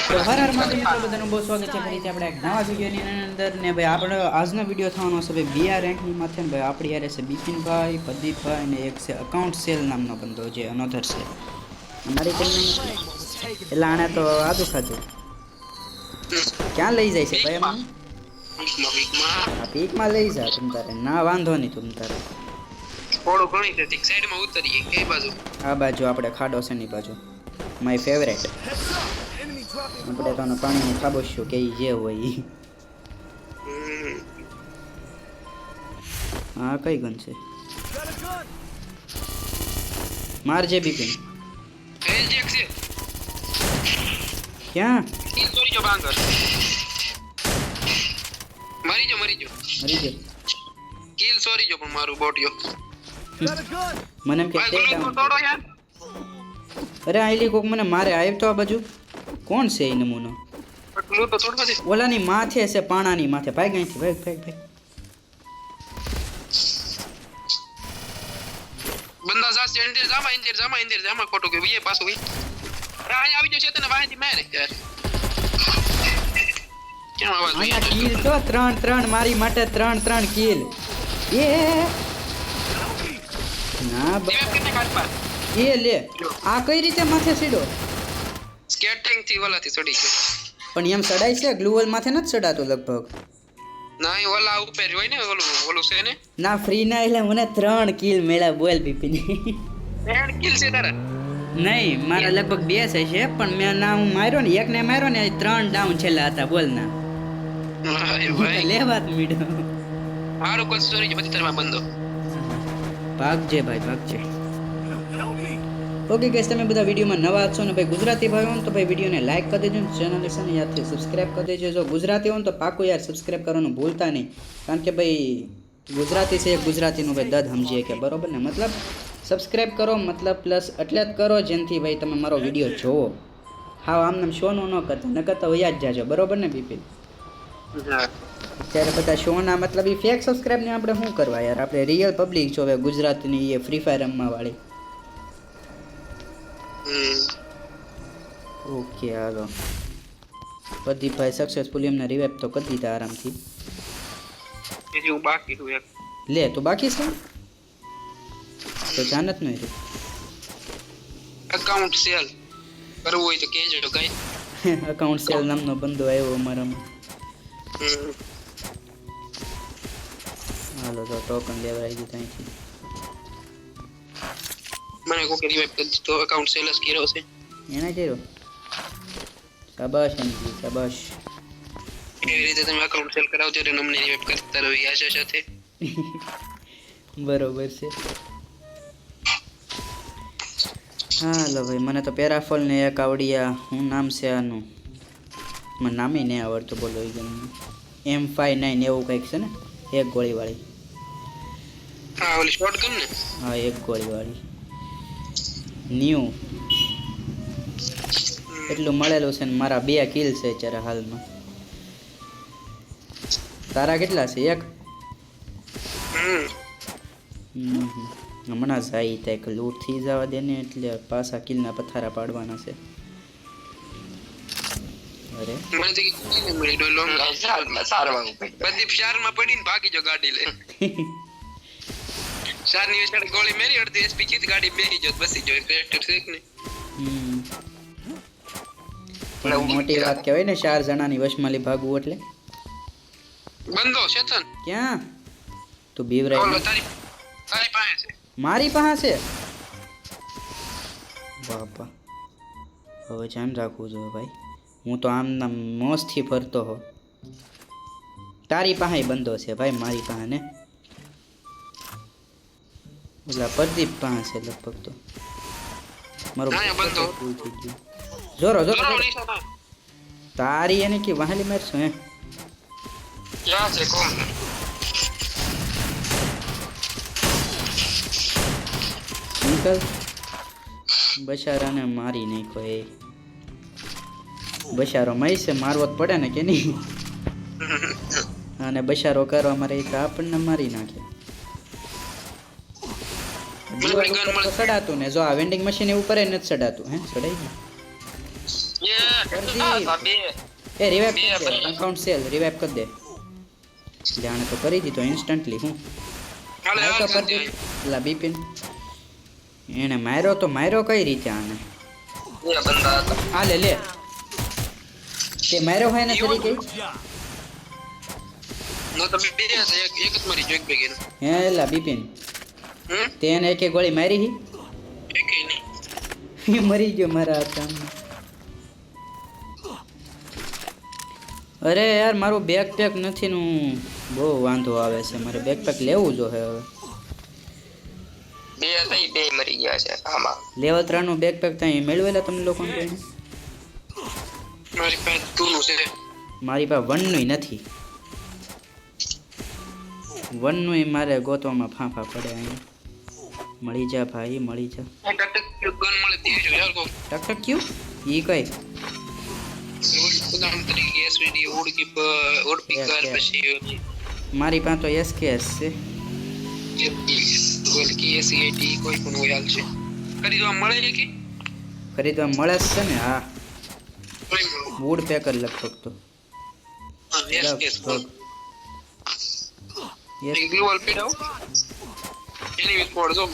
તો હર હર મહાદેવ મિત્રો બધાનું બહુ સ્વાગત છે ફરીથી આપણે એક નવા વિડીયોની અંદર ને ભાઈ આપણો આજનો વિડીયો થવાનો છે ભાઈ બીઆર રેન્કની માથે ને ભાઈ આપણી યારે છે બિપિનભાઈ પ્રદીપભાઈ અને એક છે અકાઉન્ટ સેલ નામનો બંદો જે અનોધર છે અમારી ટીમની એટલે આણે તો આદુ ખાધું ક્યાં લઈ જાય છે ભાઈ અમને આ પીકમાં લઈ જા તમ તારે ના વાંધો નહીં તમ તારે થોડું ઘણી છે ઠીક સાઈડમાં ઉતરીએ કઈ બાજુ આ બાજુ આપણે ખાડો છે ની બાજુ માય ફેવરેટ આપણે તો પાણીની ખાબોશ્યું કે જે હોય ઈ હા કઈ ગન છે મારજે બિપિન એલજેક છે ક્યાં કિલ ચોરી જો બાંગર મરી જો મરી ગયો કિલ ચોરી જો પણ મારું બોટિયો મને એમ કે ભાઈ ગુલ્લુ તોડો યાર અરે આઈલી કોક મને મારે આવ્યો તો આ બાજુ કોણ છે એ નમૂનો ગુલ્લુ તો તોડવા દે ઓલાની માથે છે પાણાની માથે ભાગ અહીંથી ભાગ બંદા જાશે ઇન્દર જામા ખોટો કે વીએ પાછો વી અરે અહીં આવી જશે તને વાંધી મારે યાર કેમ આવાજ આયા કિલ તો 3 મારી માટે 3 કિલ એ ના જીવે કેટલે કાઢપા એ લે આ કઈ રીતે માથે સીડો સ્કેટિંગ થી ઓલાથી ચડી ગયો પણ એમ સડાય છે ગ્લુવલ માથે નથી સડાતો લગભગ ના એ ઓલા ઉપર હોય ને ઓલું છે ને ના ફ્રી ના એટલે મને 3 કિલ મેળા બોલ બિપિન 3 કિલ છે તારા નહીં મારા લગભગ 2 છે પણ મેં ના હું માર્યો ને એકને માર્યો ને 3 ડાઉન છેલ્લા હતા બોલ ના ભાઈ લે વાત મીડો મારું કોઈ સોરી જ બધી તરમાં બંધો ભાગજે ભાઈ ભાગજે ઓકે ગાઈસ તમે બધા વિડીયોમાં નવા છો ને ભાઈ ગુજરાતી ભાઈ હો ને તો ભાઈ વિડીયોને લાઈક કરી દેજો ને ચેનલને છે ને યાદથી સબસ્ક્રાઇબ કરી દેજો જો ગુજરાતી હો ને તો પાકું યાર સબસ્ક્રાઇબ કરવાનું ભૂલતા નહીં કારણ કે ભાઈ ગુજરાતી છે એક ગુજરાતીનું ભાઈ દદ સમજીએ કે બરોબર ને મતલબ સબસ્ક્રાઇબ કરો મતલબ પ્લસ એટલે જ કરો જેનથી ભાઈ તમે મારો વિડીયો જોવો હા આમને શોનું ન કરતા ન કરતા વયા જ જાજો બરોબર ને બિપિન ત્યારે બધા શોના મતલબ એ ફેક સબસ્ક્રાઇબને આપણે શું કરવા યાર આપણે રિયલ પબ્લિક છો હવે ગુજરાતની એ ફ્રી ફાયર રમવા વાળી ઓકે હાલો પ્રદીપભાઈ સક્સેસફુલી એમને રિવાઇવ તો કરી દીધા આરામથી હજી હું બાકી છું એક લે તો બાકી છે તો જાનત નહીં રે અકાઉન્ટ સેલ કરવું હોય તો કહેજો તો કઈ અકાઉન્ટ સેલ નામનો બંદો આવ્યો અમારામાં હાલો તો ટોકન લેવડાવી દીધા અહીંથી મને કોકે રિવાઇવ કરી દીધો અકાઉન્ટ સેલ જ કર્યો છે એના કર્યો શાબાશ એમજી શાબાશ એવી રીતે તમે અકાઉન્ટ સેલ કરાવજો અને અમને રિવાઇવ કરતા રહો આશા સાથે બરોબર છે હાલો ભાઈ મને તો પેરાફોલ ને એક આવડ્યા હું નામ છે આનું મને નામે નહીં આવડતું બોલો M59 એવું કંઈક છે ને એક ગોળીવાળી હા ઓલી શોટગન ને હા એક ગોળીવાળી ન્યૂ એટલું મળેલું છે ને મારા 2 કિલ છે અત્યારે હાલમાં તારા કેટલા છે એક હમણાં જાય ત્યાં લૂટ થઈ જવા દે ને એટલે પાછા કિલના પથારા પાડવાના છે અરે મને તો કે મળી ડો લોંગ સારવા પ્રદીપ શારમાં પડીને ભાગી જો ગાડી લે શારની વેચાડ ગોળી મેરી અડધી એસપી ચીત ગાડી બેહી જો બસી જો ક્રેક્ટર છે કે ને મોટી વાત કહેવાય ને 4 જણાની વશમાલી ભાગવું એટલે બંધો શેતન ક્યાં તું બીવરાય ઓલો તારી પાસે છે મારી પાસે છે બાપા હવે ધ્યાન રાખવું જોઈએ ભાઈ હું તો આમ નામ મોજથી ફરતો હો તારી પાસે બંધો છે ભાઈ મારી પાસે ને ઓલા પ્રદીપ પાસે છે લગભગ તો મારો બંધો જોરો તારી એને કે વાહલી મારશું હે ક્યાં છે કોણ નિકલ બશારાને મારી નાખો એ બશારો મહીસે મારવો જ પડે ને કે નહીં અને બશારો કરવા મારે તો આપણને મારી નાખે સડાતું ને જો આ વેન્ડિંગ મશીન એવું કરે ને જ સડાતું હે સડાઈ ગયું બે એ રિવાઇવ બે કરી દે અકાઉન્ટ સેલ રિવાઇવ કરી દે જાણે તો કરી દીધો ઇન્સ્ટન્ટલી હું હાલે આ તો હાલ કરી લા બિપિન એને માર્યો કઈ રીતે આને એ બંદા હતા આ લે તે માર્યો હોય ને તરીકે નો તો બે છે એક જ મારી જોઈક ભેગી હે લા બિપિન તેને એક ગોળી મારી હી એક નહીં એ મરી ગયો મારા હાથમાં અરે યાર મારું બેકપેક નથી નું બહુ વાંધો આવે છે મારે બેકપેક લેવું જો હવે બે થઈ બે મરી ગયા છે આમાં લેવલ 3 નું બેકપેક ત્યાં મેળવેલા તમે લોકોને કોઈને મારી પાસે ટૂનું છે મારી પાસે 1 નું નથી 1 નું મારે ગોતવામાં ફાંફા પડે અહીંયા મળી જા ભાઈ મળી જા ટક ગન મળે દેજો યાર કો ટક ક્યું ઈ કઈ ઉદાહરણ તરીકે એસવીડી ઓડ પીકર પછી મારી પાસે તો એસકેએસ છે એસીઆઈટી કોઈ પણ હોય હાલ છે ખરીદવા મળે છે કે ખરીદવા મળે જ છે ને હા કોઈ મળે વુડ પેકર લગભગ તો હા એસકેએસ યસ એક ગ્લોબલ પીડાવ એની વિથ કોડ જો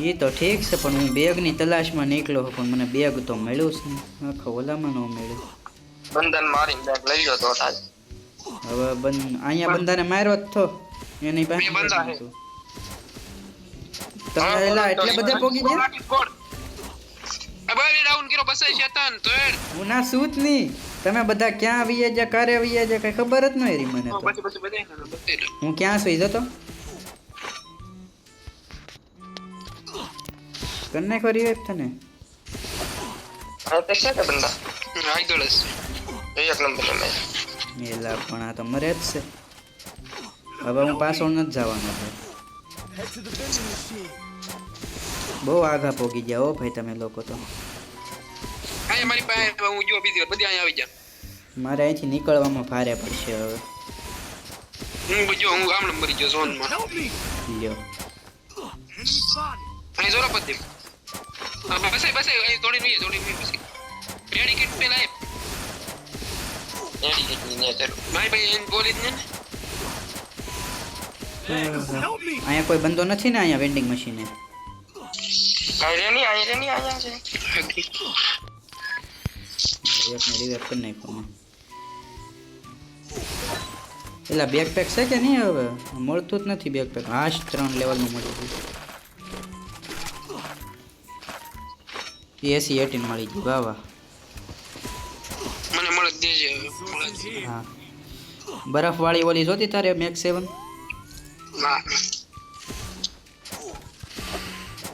એ તો ઠીક છે પણ હું બેગની તલાશમાં નીકળ્યો પણ મને બેગ તો મળ્યું છે આખો ઓલામાં ન મળ્યું બંધન મારીને બેગ લઈ લો તો તાજ હવે અહીંયા બંદાને માર્યો જ તો એની પાસે બે બંદા છે. તમે એલા એટલે બધે પોગી ગયા અબે ડાઉન કર્યો બસે શેતાન તો હું ના સૂત નહીં તમે બધા ક્યાં આવીએ જા કારે આવીએ જા કઈ ખબર જ ન રહી મને તો પછી બતાઈ હું ક્યાં સુઈ જતો કન્ને કરી વેક તને આ તે છે કે બંદા આગળ છે એક નંબર મે એલા પણ આ તો મરે જ છે હવે હું પાછો નથી જવાનો ભાઈ બહુ આગા પોગી ગયા હો ભાઈ તમે લોકો તો આ મારી પાસે હું જો બીજી બધી અહીંયા આવી જા મારે અહીંથી નીકળવામાં ભારે પડશે હવે હું ગામડે મરી ગયો ઝોન માં લ્યો અહીં જોરા પતિ બસે અહીં થોડી પછી રેડી કિટ પે લાય રેડી કિટ ને ચલો મારી ભાઈ એન બોલી જ ને અહીંયા કોઈ બંદો નથી ને અહીંયા વેન્ડિંગ મશીને અહીંયા છે એકને રિવેપ કરી નાખ્યો મેં એલા બેકપેક છે કે નહીં હવે મળતું જ નથી બેકપેક હાશ 3 લેવલનું મળી ગયું એસી 18 મળી ગયું વાહ વાહ મને મળે દેજે હા બરફવાળી ઓલી જોતી તારે મેક્સ 7 ના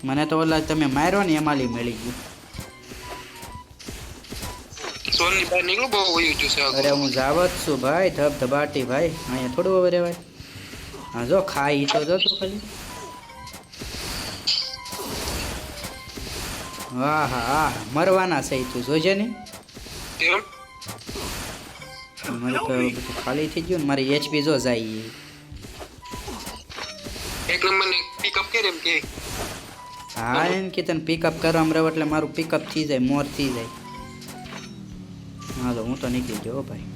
મને તો ઓલા તમે માર્યો ને એમાલી મળી ગયું સોનની બહાર નીકળો બહુ વયું છે અરે હું જાવત છું ભાઈ ધબધબાટી ભાઈ અહીંયા થોડું હવે રેવાય હા જો ખાઈ તો જતો ખાલી વાહ હા મરવાના છે તું જોજે ને કેમ મારે તો બધું ખાલી થઈ ગયું ને મારી એચપી જો જાય એક નંબર ને પિકઅપ કરે એમ કે હા એમ કે તને પિકઅપ કરવામાં રહે એટલે મારું પિકઅપ થઈ જાય મોર થઈ જાય હાલો હું તો નીકળી ગયો ભાઈ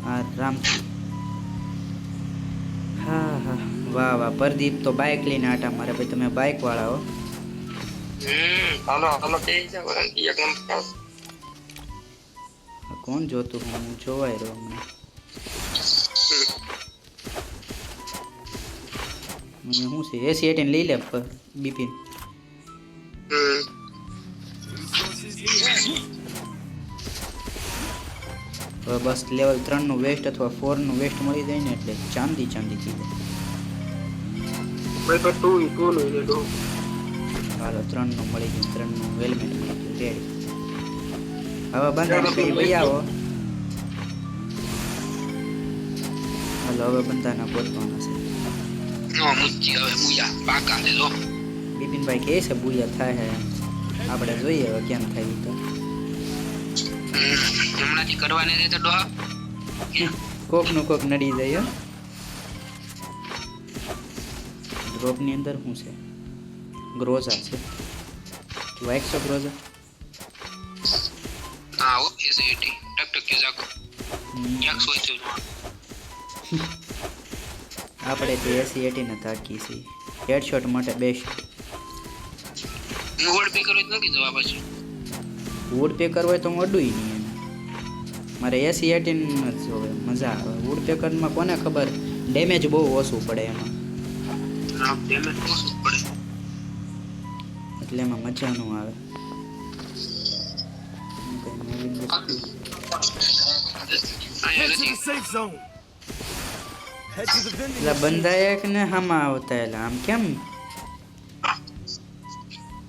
હા રામ હા હા વાહ વાહ પ્રદીપ તો બાઇક લઈને આટા મારે ભાઈ તમે બાઇક વાળા હો હાલો કે છે એક નંબર કોણ જોતું હું જોવાય રહ્યો મને શું છે એસી 18 લઈ લે બિપિન હવે બસ લેવલ 3 નું વેસ્ટ અથવા 4 નું વેસ્ટ મળી જાય ને એટલે ચાંદી થઈ જાય ભાઈ તો તું નું લે દો હાલો 3 નું મળી ગયું 3 નું હેલ્મેટ મળી ગયું રેડી હવે બંધાને કઈ ભાઈ આવો હાલો હવે બંધાના પહોંચવાના છે નો મુચ્ચી હવે બુયા બાકા લે લો બિપિનભાઈ કહે છે બુયા થાય હે આપણે જોઈએ હવે કેમ થાય ઈ તો હમણાંથી કરવાને દે તો ડોહા કોક નું કોક નડી જાય ડ્રોપ ની અંદર શું છે ગ્રોઝા છે વાઇક્સો ગ્રોઝા એસએટી ટક ટક કે જાકો એક સોય છે આપણે તો 80-80 ને તાકી છે હેડશોટ માટે બેસ્ટ વોર્ડ પે કરો તો નથી જવાબ છે વુડ પેકર હોય તો હું અડું નહીં એને મારે 80-80 જ જોવે મજા આવે વુડ પેકરમાં કોને ખબર ડેમેજ બહુ ઓછું પડે એમાં ના પેમેન્ટ ઓછું પડે એટલે એમાં મજા ન આવે કંઈ નવીન વસ્તુ આયા Head to નથી the safe zone. Head to the vending એટલે machine. બંધા એક ને હામાં આવતા એટલે આમ કેમ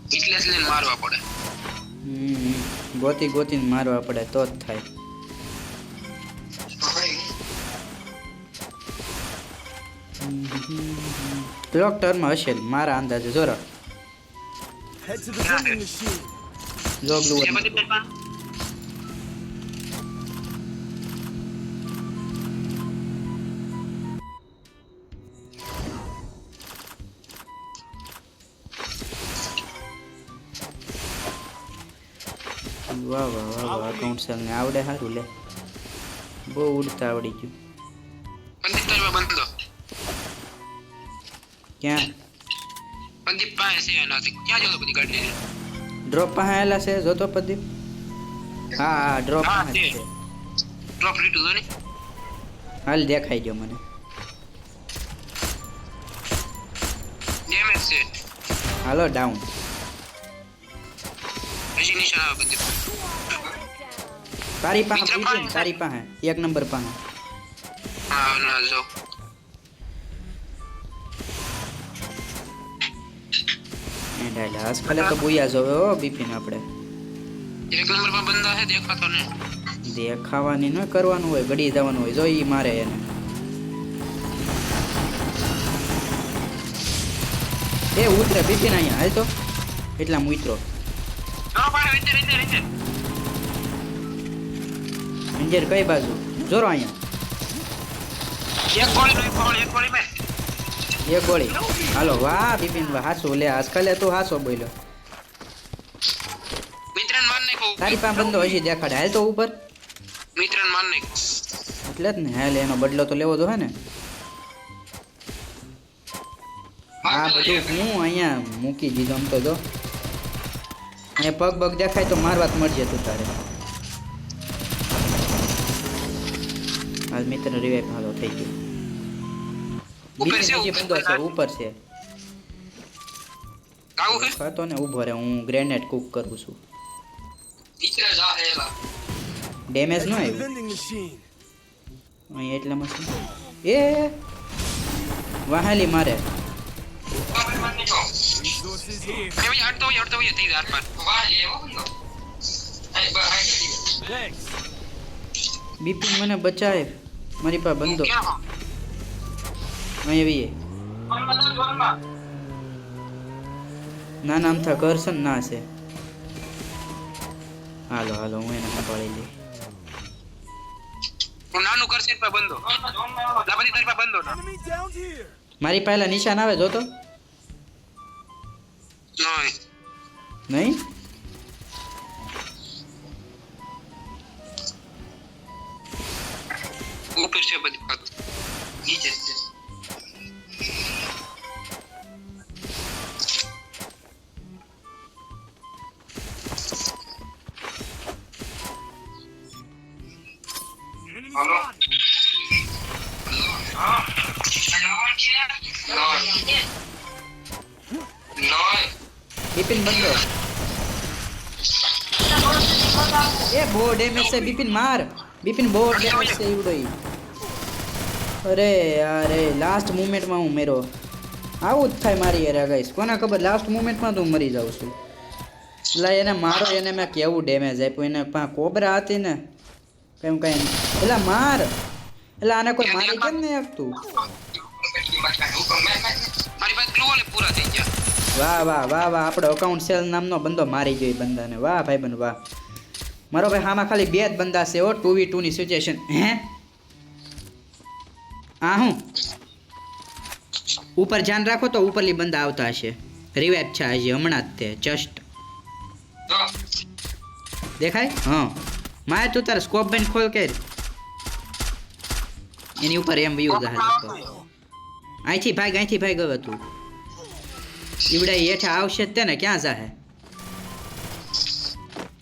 એટલે જ લઈને મારવા પડે ગોતી ગોતીને મારવા પડે તો જ થાય ક્લોક ટર્મ હશે મારા અંદાજે જોરો Head to the vending machine. જોગલું એ બધી પેપર વાહ વાહ વાહ વાહ અકાઉન્ટ સેલ ને આવડે સારું લે બહુ ઉડતા આવડી ગયું પંડિત તારવા બંધો ક્યાં પંડિત પાસે છે એનાથી ક્યાં જો બધી ગાડી લઈને ડ્રોપ પાસે આવેલા છે જોતો પ્રદીપ હા હા ડ્રોપ હા, પાસે જ છે. છે ડ્રોપ રીટુ જો ને હાલ દેખાઈ ગયો મને ડેમેજ છે હાલો ડાઉન હજી નિશાન આવે બધી તારી પાસે મિત્ર બીજી ને, પાસે. તારી પાસે 1 નંબર પાસે હા ના જો એન્ડ આલે આજકાલ તો બુયા જોવે હો બિપિન આપણે એક નંબર પર બંદા છે દેખાતો ને દેખાવાની ન કરવાનું હોય ગડી જવાનું હોય જો ઈ મારે એને એ ઉતરે બિપિન અહીંયા હાલ તો એટલા મિત્રો જો પાડે ઇન્ટર ઇન્ટર ઇન્ટર અંજર કઈ બાજુ જોરો અહીંયા એક ગોળી મે એક ગોળી હાલો વાહ બિપિન વાહ હાસો લે આજકાલે તું હાસો બોલ્યો મિત્રન માર નાખો તારી પાસે બંદો હજી દેખાડે હાલ તો ઉપર મિત્રન માર નાખો એટલે જ ને હાલ એનો બદલો તો લેવો તો હે ને આ બધું હું અહીંયા મૂકી દીધો આમ તો જો અને પગ પગ દેખાય તો મારવા જ મળજે તું તારે હાલ મિત્ર રિવાઇવ હાલો થઈ ગયો ઉપર બીજો છે, બીજી ઉપર બંદો છે ઉપર છે આવું હે ખાતો ને ઊભો રે હું ગ્રેનેડ કુક કરું છું મિત્ર જા હેલા ડેમેજ Head ન to the આવ્યું vending machine. અહીં એટલામાં છે એ વાહાલી મારે Resources here. મેં હટતો હોય થઈ યાર પર વાહ લેવો આય બાય Thanks. બિપિન મને બચાય મારી પાસે બંદો ક્યાં અહીં આવીએ ના નામ થા કરશન ના છે હાલો હાલો હું એને સંભાળી લઈ હું નાનું કરશે પર બંધો લા બધી તારી પર બંધો ના Enemy down here. મારી પહેલા નિશાન આવે જોતો નહીં નહીં ઉપર છે બધી વાત નીચે છે Enemy Hello? spotted. બિપિન બંદો એ બહુ ડેમેજ છે બિપિન માર બિપિન બહુ ડેમેજ છે એવડો ઈ. અરે અરે લાસ્ટ મુમેન્ટમાં હું મેરો આવું જ થાય મારી યાર ગાઈસ કોના ખબર લાસ્ટ મુમેન્ટમાં તો હું મરી જાઉં છું એટલે એને મારો એને મેં કેવું ડેમેજ આપ્યું એને પાસે કોબરા હતી ને કેમ કઈ એટલે માર એટલે આને કોઈ મારી કેમ નહીં આપતું મારી પાસે ગ્લુ વાલે પૂરા થઈ ગયા વાહ વાહ વાહ વાહ આપણો અકાઉન્ટ સેલ નામનો બંદો મારી ગયો એ બંદાને વાહ ભાઈ બન વાહ મારો ભાઈ આમાં ખાલી 2 જ બંદા છે ઓ 2v2 ની સિચ્યુએશન હે આ હું ઉપર ધ્યાન રાખો તો ઉપરલી બંદા આવતા હશે રિવાઇવ છે હજી હમણાં જ તે જસ્ટ દેખાય હા મારે તું તારે સ્કોપ બેન ખોલ કે એની ઉપર એમ વ્યૂ જાહે તો અહીંથી ભાગ હવે તું ઈવડા હેઠા આવશે જ તે ને ક્યાં જાહે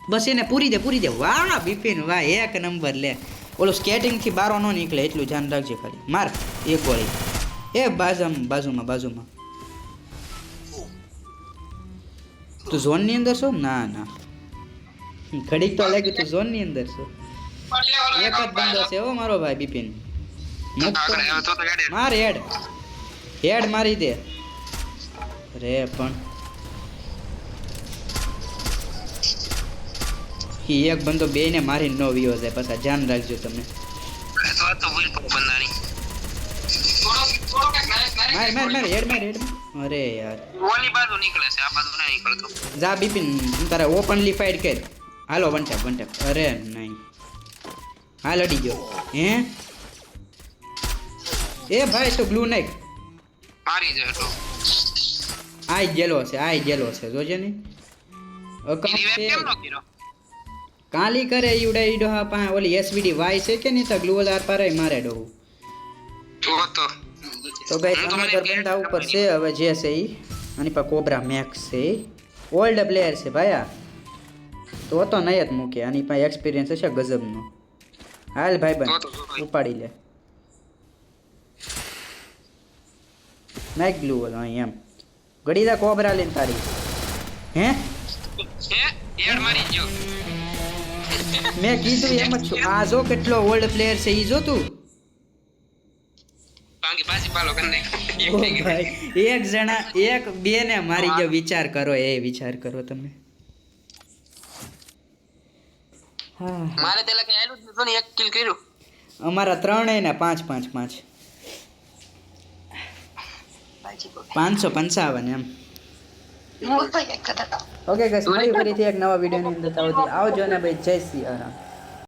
બસ એને પૂરી દે વાહ બિપિન વાહ એક નંબર લે ઓલો સ્કેટિંગ થી બારો ન નીકળે એટલું ધ્યાન રાખજે ખાલી માર એક ગોળી એ બાજુમાં તું ઝોન ની અંદર છો ના ઘડીક તો લાગ્યું તું ઝોન ની અંદર છો એક જ બંદો છે હો મારો ભાઈ બિપિન માર હેડ મારી દે રે પણ એક બંદો બે ને મારી નો વિયો છે પાછા ધ્યાન રાખજો તમે માર હેડ અરે યાર ઓલી બાજુ નીકળે છે આ બાજુ ના નીકળતો જા બિપિન તારે ઓપનલી ફાઇટ કર હાલો વન ટેપ અરે નહીં હાલ અડી ગયો હે એ ભાઈ તો ગ્લુ નાખ મારી જાય તો આઈ ગેલો છે જોજે ને રિવાઇવ કેમ નો કર્યો કાલી કરે ઈવડા ઈડો હા પા ઓલી એસવીડી વાય છે કે નહીં તો ગ્લુ આર પારે મારે ડો તો ભાઈ તમારા બંદા ઉપર છે હવે જે છે ઈ આની પર કોબ્રા મેક્સ છે ઓલ્ડ પ્લેયર છે ભાઈ તો નહીં જ મૂકે આની પાસે એક્સપિરિયન્સ હશે ગજબનો હાલ ભાઈ બંધ ઉપાડી લે નાખ ગ્લુ ઓલો અહીં એમ ગડી દા કોબરા લઈને તારી હે હેડ મારી ગયો મેં કીધું એમ જ છું આ જો કેટલો ઓલ્ડ પ્લેયર છે ઈ જો તું પાંગી પાછી પાલો કરી ઓ ભાઈ એક જણા એક બે ને મારી ગયો વિચાર કરો તમે હા મારે તેલા કે આયલું જ ને એક કિલ કર્યું અમારા ત્રણેય ને 5 555 એમ ઓકે ગાઈસ મળી ફરીથી એક નવા વિડિયોની અંદર આવજો ને ભાઈ જય શ્રી રામ